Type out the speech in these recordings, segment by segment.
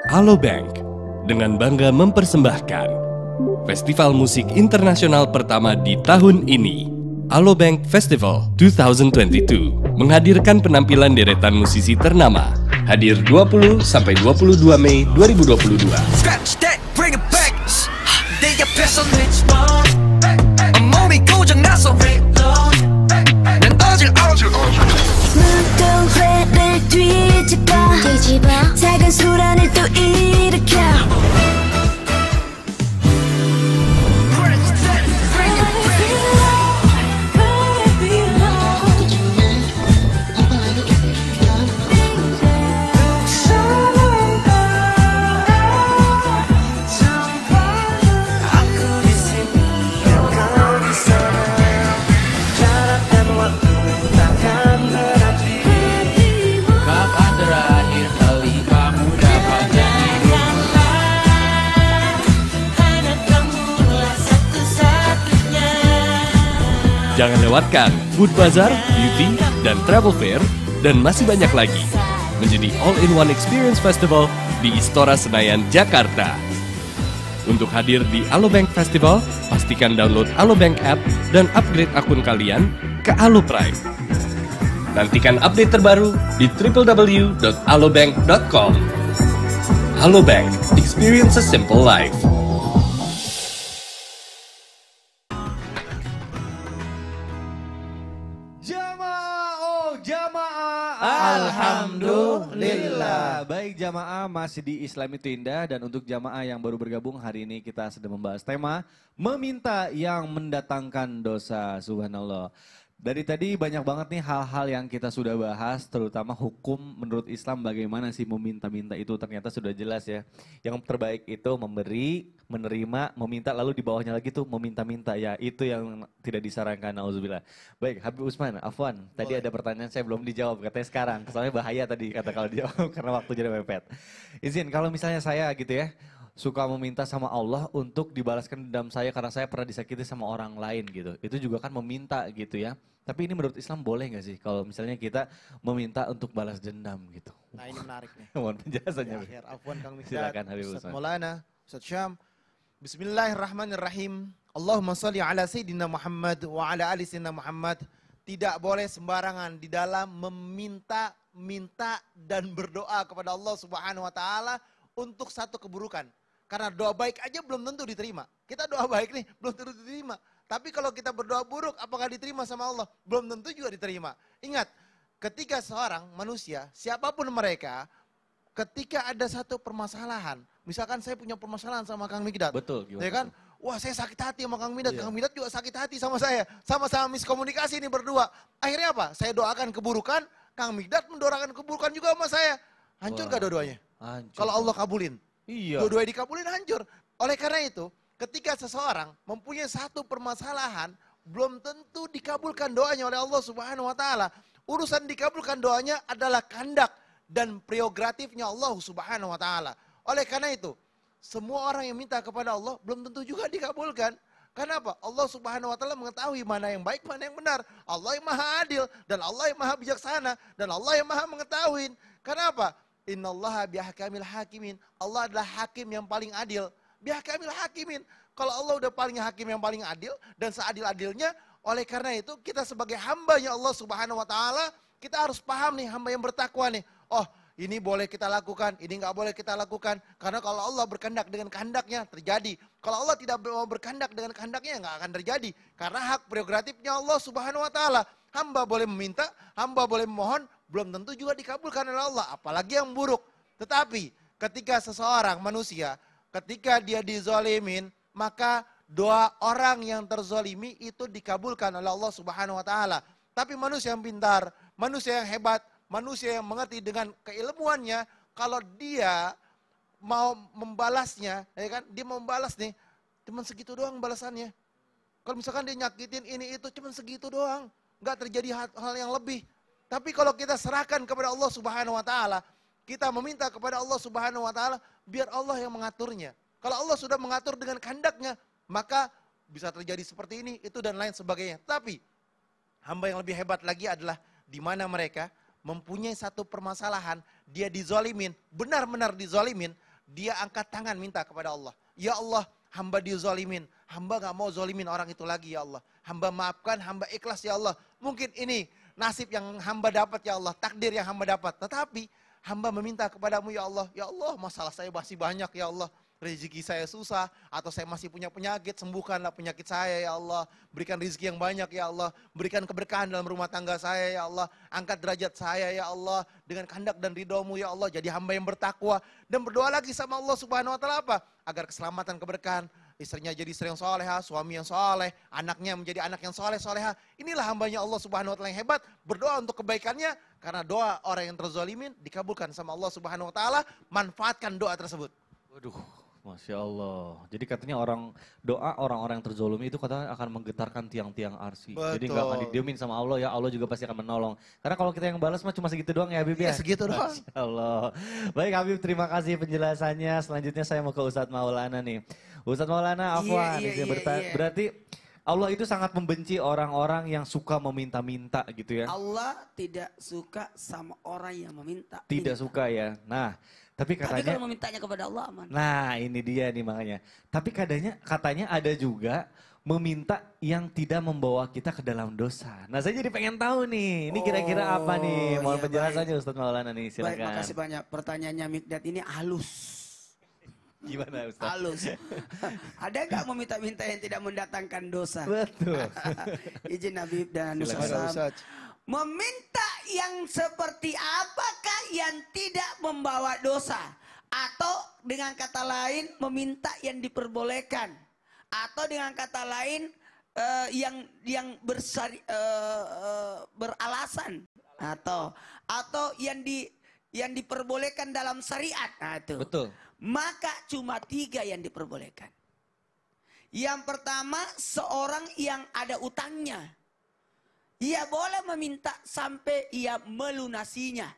Alobank dengan bangga mempersembahkan Festival Musik Internasional pertama di tahun ini. Alobank Festival 2022 menghadirkan penampilan deretan musisi ternama. Hadir 20 sampai 22 Mei 2022. 작은 소란을 또 일으켜 Jangan lewatkan Food Bazaar, Beauty, dan Travel Fair, dan masih banyak lagi. Menjadi all-in-one experience festival di Istora Senayan, Jakarta. Untuk hadir di Alobank Festival, pastikan download Alobank app dan upgrade akun kalian ke Alo Prime. Nantikan update terbaru di www.alobank.com. Alobank, experience a simple life. Alhamdulillah. Baik jamaah, masih di Islam itu indah, dan untuk jamaah yang baru bergabung hari ini kita sedang membahas tema meminta yang mendatangkan dosa. Subhanallah. Dari tadi banyak banget nih hal-hal yang kita sudah bahas, terutama hukum menurut Islam bagaimana sih meminta-minta itu, ternyata sudah jelas ya. Yang terbaik itu memberi, menerima, meminta, lalu di bawahnya lagi tuh meminta-minta, ya itu yang tidak disarankan, nauzubillah. Baik, Habib Usman, Afwan, tadi ada pertanyaan saya belum dijawab, katanya sekarang, soalnya bahaya tadi kata kalau dijawab karena waktunya udah mepet. Izin, kalau misalnya saya gitu ya, suka meminta sama Allah untuk dibalaskan dendam saya karena saya pernah disakiti sama orang lain gitu. Itu juga kan meminta gitu ya. Tapi ini menurut Islam boleh nggak sih kalau misalnya kita meminta untuk balas dendam gitu? Nah ini menarik nih. Mohon penjelasannya. Ya, Afwan Kang Mihdad, Silakan Habib Ustaz Usman. Maulana, Ustaz Syam. Bismillahirrahmanirrahim. Allahumma salli ala Sayyidina Muhammad wa ala ali Sayyidina Muhammad. Tidak boleh sembarangan di dalam meminta dan berdoa kepada Allah Subhanahu wa taala untuk satu keburukan. Karena doa baik aja belum tentu diterima. Kita doa baik nih, belum tentu diterima. Tapi kalau kita berdoa buruk, apakah diterima sama Allah? Belum tentu juga diterima. Ingat, ketika seorang manusia, siapapun mereka, ketika ada satu permasalahan, misalkan saya punya permasalahan sama Kang Mihdad. Betul, gimana ya kan? Wah, saya sakit hati sama Kang Mihdad. Kang Mihdad juga sakit hati sama saya. Sama-sama miskomunikasi ini berdua. Akhirnya apa? Saya doakan keburukan, Kang Mihdad mendoakan keburukan juga sama saya. Hancur gak dua-duanya? Kalau Allah kabulin. Iya. Dua-duanya dikabulin hancur. Oleh karena itu, ketika seseorang mempunyai satu permasalahan, belum tentu dikabulkan doanya oleh Allah Subhanahu wa taala. Urusan dikabulkan doanya adalah kehendak dan prerogatifnya Allah Subhanahu wa taala. Oleh karena itu, semua orang yang minta kepada Allah belum tentu juga dikabulkan. Kenapa? Allah Subhanahu wa taala mengetahui mana yang baik, mana yang benar. Allah yang Maha Adil dan Allah yang Maha Bijaksana dan Allah yang Maha mengetahui. Kenapa? Innallaha bihkamil hakimin. Allah adalah hakim yang paling adil. Bihkamil hakimin. Kalau Allah udah paling hakim yang paling adil dan seadil-adilnya, oleh karena itu kita sebagai hambanya Allah Subhanahu wa taala, kita harus paham nih, hamba yang bertakwa nih. Oh, ini boleh kita lakukan, ini nggak boleh kita lakukan. Karena kalau Allah berkehendak dengan kehendaknya terjadi. Kalau Allah tidak mau berkehendak dengan kehendaknya nggak akan terjadi. Karena hak prerogatifnya Allah Subhanahu wa taala. Hamba boleh meminta, hamba boleh memohon, belum tentu juga dikabulkan oleh Allah, apalagi yang buruk. Tetapi ketika seseorang manusia, ketika dia dizolimin, maka doa orang yang terzolimi itu dikabulkan oleh Allah Subhanahu wa taala. Tapi manusia yang pintar, manusia yang hebat, manusia yang mengerti dengan keilmuannya, kalau dia mau membalasnya, ya kan? Dia mau membalas nih, cuman segitu doang balasannya. Kalau misalkan dia nyakitin ini itu cuman segitu doang, nggak terjadi hal yang lebih. Tapi kalau kita serahkan kepada Allah Subhanahu wa taala, kita meminta kepada Allah Subhanahu wa taala, biar Allah yang mengaturnya. Kalau Allah sudah mengatur dengan kehendaknya, maka bisa terjadi seperti ini, itu dan lain sebagainya. Tapi hamba yang lebih hebat lagi adalah di mana mereka mempunyai satu permasalahan, dia dizolimin, benar-benar dizolimin, dia angkat tangan minta kepada Allah. Ya Allah, hamba dizalimin. Hamba gak mau zalimin orang itu lagi ya Allah. Hamba maafkan, hamba ikhlas ya Allah. Mungkin ini nasib yang hamba dapat ya Allah. Takdir yang hamba dapat. Tetapi hamba meminta kepadamu ya Allah. Ya Allah, masalah saya masih banyak ya Allah. Rezeki saya susah, atau saya masih punya penyakit, sembuhkanlah penyakit saya ya Allah. Berikan rezeki yang banyak ya Allah. Berikan keberkahan dalam rumah tangga saya ya Allah. Angkat derajat saya ya Allah. Dengan kehendak dan ridhomu ya Allah. Jadi hamba yang bertakwa. Dan berdoa lagi sama Allah subhanahu wa ta'ala apa? Agar keselamatan, keberkahan. Istrinya jadi istri yang soleha, suami yang soleh. Anaknya menjadi anak yang soleh, soleha. Inilah hambanya Allah subhanahu wa ta'ala yang hebat. Berdoa untuk kebaikannya. Karena doa orang yang terzalimin dikabulkan sama Allah subhanahu wa ta'ala. Manfaatkan doa tersebut. Waduh, Masya Allah. Jadi katanya doa orang-orang yang terzolimi itu katanya akan menggetarkan tiang-tiang arsy. Jadi nggak akan didiemin sama Allah ya, Allah juga pasti akan menolong. Karena kalau kita yang balas mah cuma segitu doang ya Habib ya? Segitu doang. Masya Allah. Baik Habib, terima kasih penjelasannya. Selanjutnya saya mau ke Ustadz Maulana nih. Ustadz Maulana, Afwan. Berarti Allah itu sangat membenci orang-orang yang suka meminta-minta gitu ya? Allah tidak suka sama orang yang meminta. Tidak suka ya. Nah, tapi katanya, kalau memintanya kepada Allah aman. Nah ini dia nih makanya. Tapi katanya ada juga meminta yang tidak membawa kita ke dalam dosa. Nah saya jadi pengen tahu nih, ini kira-kira apa nih? Mohon penjelasannya Ustadz Maulana nih, silakan. Baik, makasih banyak. Pertanyaannya Mikdad ini halus. Gimana Ustadz? Halus. Ada nggak meminta-minta yang tidak mendatangkan dosa? Betul. Izin Habib dan Ustaz. Meminta yang seperti apakah yang tidak membawa dosa? Atau dengan kata lain meminta yang diperbolehkan? Atau dengan kata lain yang beralasan? Atau yang diperbolehkan dalam syariat? Nah, itu. Betul. Maka cuma 3 yang diperbolehkan. Yang pertama, seorang yang ada utangnya. Ia boleh meminta sampai ia melunasinya.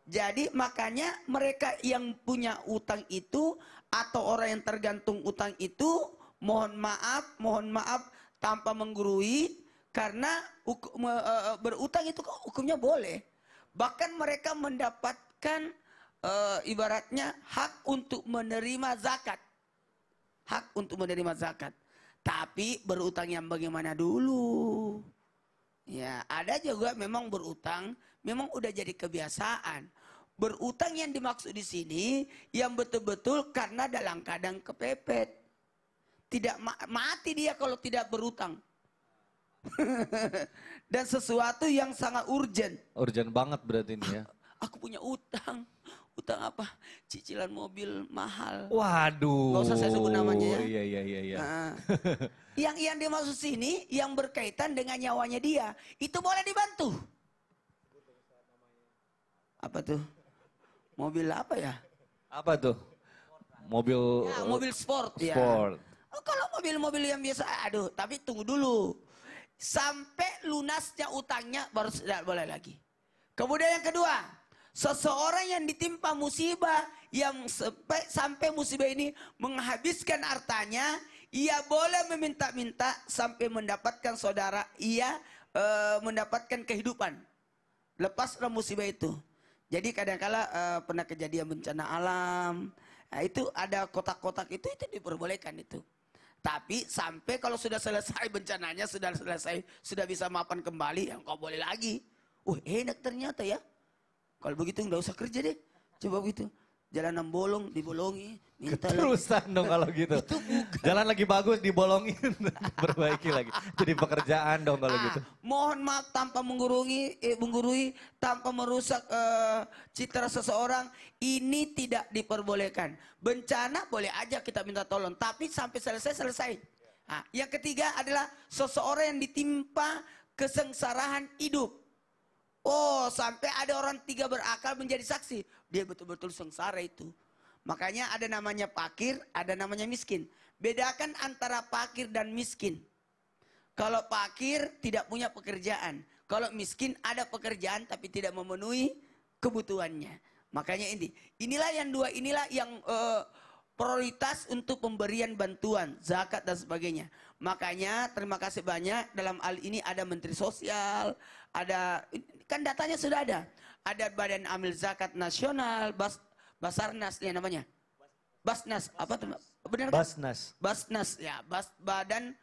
Jadi makanya mereka yang punya utang itu atau orang yang tergantung utang itu mohon maaf tanpa menggurui, karena berutang itu hukumnya boleh. Bahkan mereka mendapatkan ibaratnya hak untuk menerima zakat. Hak untuk menerima zakat. Tapi berutang yang bagaimana dulu? Ya, ada juga memang berutang, memang udah jadi kebiasaan. Berutang yang dimaksud di sini yang betul-betul karena dalam keadaan kepepet. Tidak mati dia kalau tidak berutang. Dan sesuatu yang sangat urgent. Urgent banget berarti ini ya. Aku punya utang. Utang apa? Cicilan mobil mahal. Waduh. Gak usah saya sebut namanya ya. Iya. Nah, yang dimaksud sini yang berkaitan dengan nyawanya dia. Itu boleh dibantu. Apa tuh? Mobil apa ya? Apa tuh? Mobil. Ya, mobil sport. Sport. Ya. Oh, kalau mobil-mobil yang biasa, aduh, tapi tunggu dulu. Sampai lunasnya utangnya baru tidak boleh lagi. Kemudian yang kedua, seseorang yang ditimpa musibah yang sampai musibah ini menghabiskan hartanya, ia boleh meminta-minta sampai mendapatkan saudara, ia mendapatkan kehidupan. Lepaslah musibah itu. Jadi kadang-kala pernah kejadian bencana alam, nah, itu ada kotak-kotak itu diperbolehkan itu. Tapi sampai kalau sudah selesai bencananya, sudah selesai, sudah bisa maafkan kembali, ya kau boleh lagi. Enak ternyata ya. Kalau begitu nggak usah kerja deh. Coba begitu. Jalanan bolong, dibolongi. Minta Keterusan lagi. dong kalau gitu. Itu bukan. Jalan lagi bagus, dibolongin. Perbaiki lagi. Jadi pekerjaan dong kalau gitu. Mohon maaf tanpa menggurui, tanpa merusak citra seseorang. Ini tidak diperbolehkan. Bencana boleh aja kita minta tolong. Tapi sampai selesai. Nah, yang ketiga adalah seseorang yang ditimpa kesengsaraan hidup. Oh, sampai ada orang 3 berakal menjadi saksi. Dia betul-betul sengsara itu. Makanya ada namanya fakir, ada namanya miskin. Bedakan antara fakir dan miskin. Kalau fakir tidak punya pekerjaan. Kalau miskin ada pekerjaan tapi tidak memenuhi kebutuhannya. Makanya inilah yang 2, inilah yang prioritas untuk pemberian bantuan, zakat dan sebagainya. Makanya terima kasih banyak dalam hal ini ada Menteri Sosial, ada, kan datanya sudah ada. Ada Badan Amil Zakat Nasional, Basarnas ya namanya. Basnas, apa tuh? Benar kan? Basnas. Basnas, ya, Badan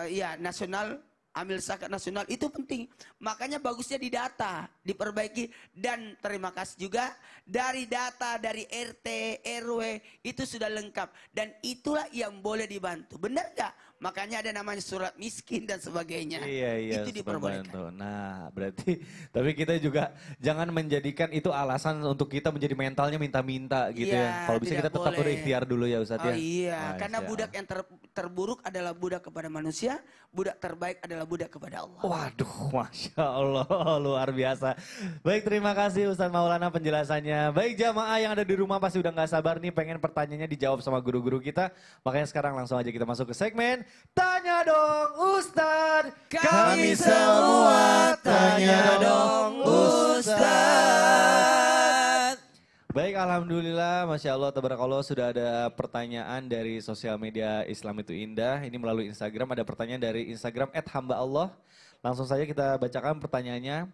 ya Nasional Amil Zakat Nasional itu penting. Makanya bagusnya didata, diperbaiki, dan terima kasih juga dari data dari RT, RW itu sudah lengkap dan itulah yang boleh dibantu. Benar nggak? Makanya ada namanya surat miskin dan sebagainya. Iya, Itu super diperbolehkan. bantu. Nah, berarti tapi kita juga jangan menjadikan itu alasan untuk kita menjadi mentalnya minta-minta gitu Iya, ya. Kalau bisa tidak kita tetap boleh. berikhtiar dulu ya Ustadz Oh ya. iya, Masya karena budak Allah. yang terburuk adalah budak kepada manusia, budak terbaik adalah budak kepada Allah. Waduh, Masya Allah, luar biasa. Baik, terima kasih Ustadz Maulana penjelasannya. Baik, jamaah yang ada di rumah pasti udah gak sabar nih pengen pertanyaannya dijawab sama guru-guru kita. Makanya sekarang langsung aja kita masuk ke segmen Tanya Dong Ustadz. Kami semua tanya dong Ustadz. Baik, Alhamdulillah, Masya Allah, Tabarakallah sudah ada pertanyaan dari sosial media Islam itu Indah. Ini melalui Instagram, ada pertanyaan dari Instagram @hamba_Allah. Langsung saja kita bacakan pertanyaannya.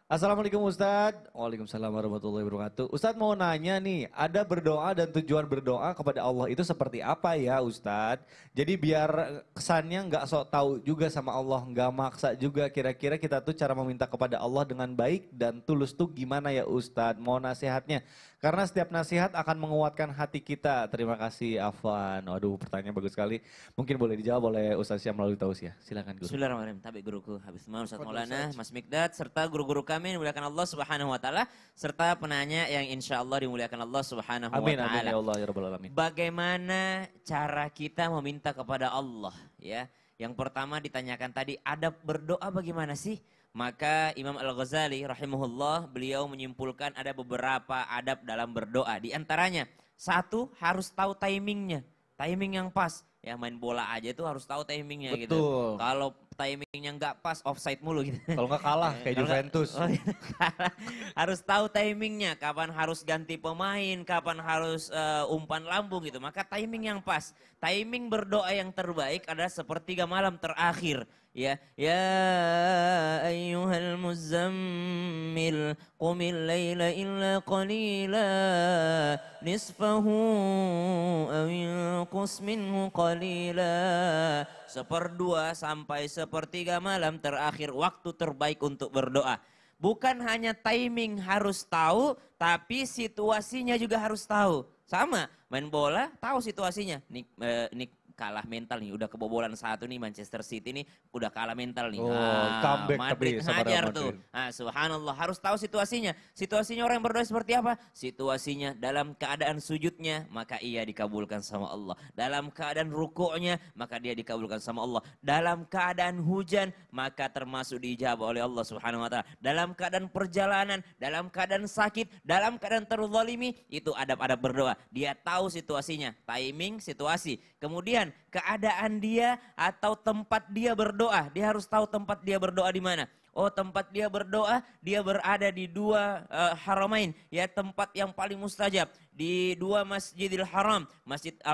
Assalamualaikum Ustadz. Waalaikumsalam warahmatullahi wabarakatuh. Ustadz mau nanya nih, ada berdoa dan tujuan berdoa kepada Allah itu seperti apa ya Ustadz? Jadi biar kesannya nggak sok tahu juga sama Allah, nggak maksa juga. Kira-kira kita tuh cara meminta kepada Allah dengan baik dan tulus tuh gimana ya Ustadz? Mau nasihatnya? Karena setiap nasihat akan menguatkan hati kita. Terima kasih Afwan. Waduh, pertanyaan bagus sekali. Mungkin boleh dijawab oleh Ustadz Syam melalui tausiah. Silakan Guru. Bismillahirrahmanirrahim. Tapi guruku Habib Imam Ustaz Maulana, Mas Mikdad, serta guru-guru kami yang dimuliakan Allah Subhanahu wa taala, serta penanya yang insya Allah dimuliakan Allah Subhanahu Amin, wa amin taala. ya Allah ya Rabbal Alamin. Bagaimana cara kita meminta kepada Allah, ya? Yang pertama ditanyakan tadi, adab berdoa bagaimana sih? Maka Imam Al-Ghazali rahimahullah beliau menyimpulkan ada beberapa adab dalam berdoa. Di antaranya, satu harus tahu timingnya, timing yang pas. Ya main bola aja itu harus tahu timingnya gitu. Betul. Kalau timingnya nggak pas, offside mulu gitu. Kalau nggak kalah kayak Kalau nggak- Juventus. oh iya, kalah. Harus tahu timingnya, kapan harus ganti pemain, kapan harus umpan lambung gitu. Maka timing yang pas, timing berdoa yang terbaik adalah sepertiga malam terakhir. Ya ayyuhal muzammil qumil laila illa qalila nisfahu aw yanqus minhu qalila. 1/2 sampai 1/3 malam terakhir waktu terbaik untuk berdoa. Bukan hanya timing harus tahu, tapi situasinya juga harus tahu. Sama, main bola tahu situasinya. Nih kalah mental nih, udah kebobolan 1 nih Manchester City nih, udah kalah mental nih. Oh, comeback Madrid tapi sama hajar Real tuh. Madrid. Nah, subhanallah, harus tahu situasinya. Situasinya orang yang berdoa seperti apa? Situasinya dalam keadaan sujudnya, maka ia dikabulkan sama Allah. Dalam keadaan rukuknya, maka dia dikabulkan sama Allah. Dalam keadaan hujan, maka termasuk diijabah oleh Allah Subhanahu wa taala. Dalam keadaan perjalanan, dalam keadaan sakit, dalam keadaan terzalimi, itu adab-adab berdoa. Dia tahu situasinya, timing, situasi. Kemudian keadaan dia atau tempat dia berdoa. Dia harus tahu tempat dia berdoa di mana. Oh, tempat dia berdoa, dia berada di 2 haramain, ya, tempat yang paling mustajab, di 2 Masjidil Haram,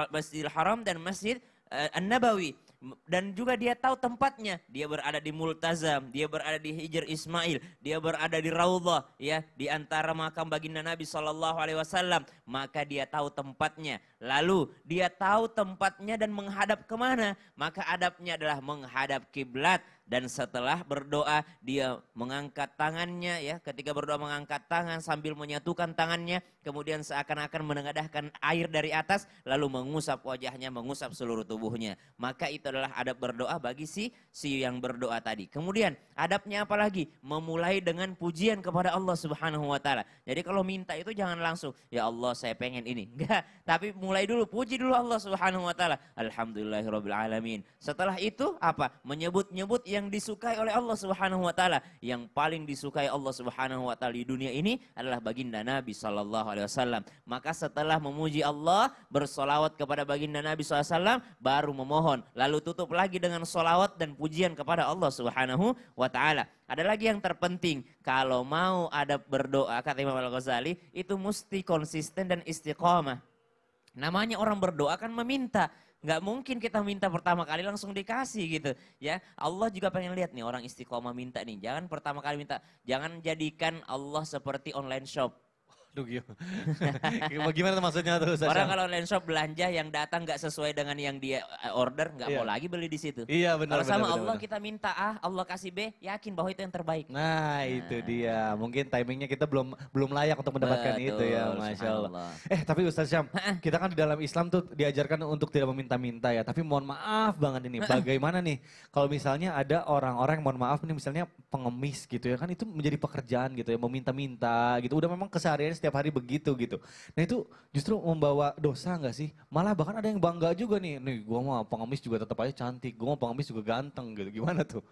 Masjidil Haram dan Masjid An-Nabawi. Dan juga dia tahu tempatnya, dia berada di Multazam, dia berada di Hijr Ismail, dia berada di Raudhah, ya, di antara makam baginda Nabi SAW. Maka dia tahu tempatnya. Lalu dia tahu tempatnya dan menghadap kemana. Maka adabnya adalah menghadap kiblat. Dan setelah berdoa dia mengangkat tangannya, ya, ketika berdoa mengangkat tangan sambil menyatukan tangannya, kemudian seakan-akan menengadahkan air dari atas lalu mengusap wajahnya, mengusap seluruh tubuhnya. Maka itu adalah adab berdoa bagi si yang berdoa tadi. Kemudian adabnya apa lagi? Memulai dengan pujian kepada Allah Subhanahu wa taala. Jadi kalau minta itu jangan langsung, ya Allah saya pengen ini. Enggak, tapi mulai dulu, puji dulu Allah Subhanahu wa taala. Alhamdulillahirabbil alamin. Setelah itu apa? Menyebut-nyebut yang disukai oleh Allah Subhanahu wa taala. Yang paling disukai Allah Subhanahu wa taala di dunia ini adalah baginda Nabi sallallahu alaihi wasallam. Maka setelah memuji Allah, bersolawat kepada baginda Nabi SAW, baru memohon. Lalu tutup lagi dengan solawat dan pujian kepada Allah Subhanahu wa taala. Ada lagi yang terpenting, kalau mau adab berdoa, kata Imam Al-Ghazali, itu mesti konsisten dan istiqomah. Namanya orang berdoa kan meminta. Nggak mungkin kita minta pertama kali langsung dikasih gitu ya. Allah juga pengen lihat nih orang istiqomah minta nih. Jangan pertama kali minta, jangan jadikan Allah seperti online shop. Aduh, gimana tuh maksudnya tuh Ustaz Orang Syam? kalau online shop belanja yang datang nggak sesuai dengan yang dia order, nggak mau lagi beli di situ. Iya benar. Kalau sama benar, Allah benar. kita minta A, Allah kasih B, yakin bahwa itu yang terbaik. Nah itu dia, mungkin timingnya kita belum layak untuk mendapatkan itu ya, Betul, Masya Allah. subhanallah. Tapi Ustaz Syam, kita kan di dalam Islam tuh diajarkan untuk tidak meminta-minta ya. Tapi mohon maaf banget ini, bagaimana nih kalau misalnya ada orang-orang yang mohon maaf nih misalnya pengemis gitu ya, kan itu menjadi pekerjaan gitu ya, meminta-minta gitu. Udah memang kesehariannya setiap hari begitu gitu. Nah itu justru membawa dosa nggak sih? Malah bahkan ada yang bangga juga nih gua mah pengemis juga tetap aja cantik, gua mah pengemis juga ganteng gitu. Gimana tuh?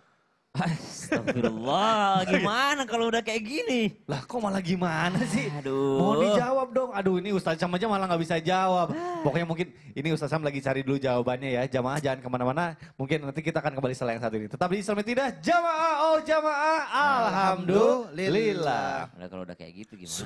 Astagfirullah, gimana kalau udah kayak gini? Lah kok malah gimana sih? Aduh. Mohon dijawab dong. Aduh ini Ustaz Syam aja malah nggak bisa jawab. Pokoknya mungkin ini Ustaz Syam lagi cari dulu jawabannya ya. Jamaah jangan kemana-mana. Mungkin nanti kita akan kembali setelah yang satu ini. Tetap di Islam Tidak. Jamaah, oh jamaah. Alhamdulillah. Udah kalau udah kayak gitu gimana?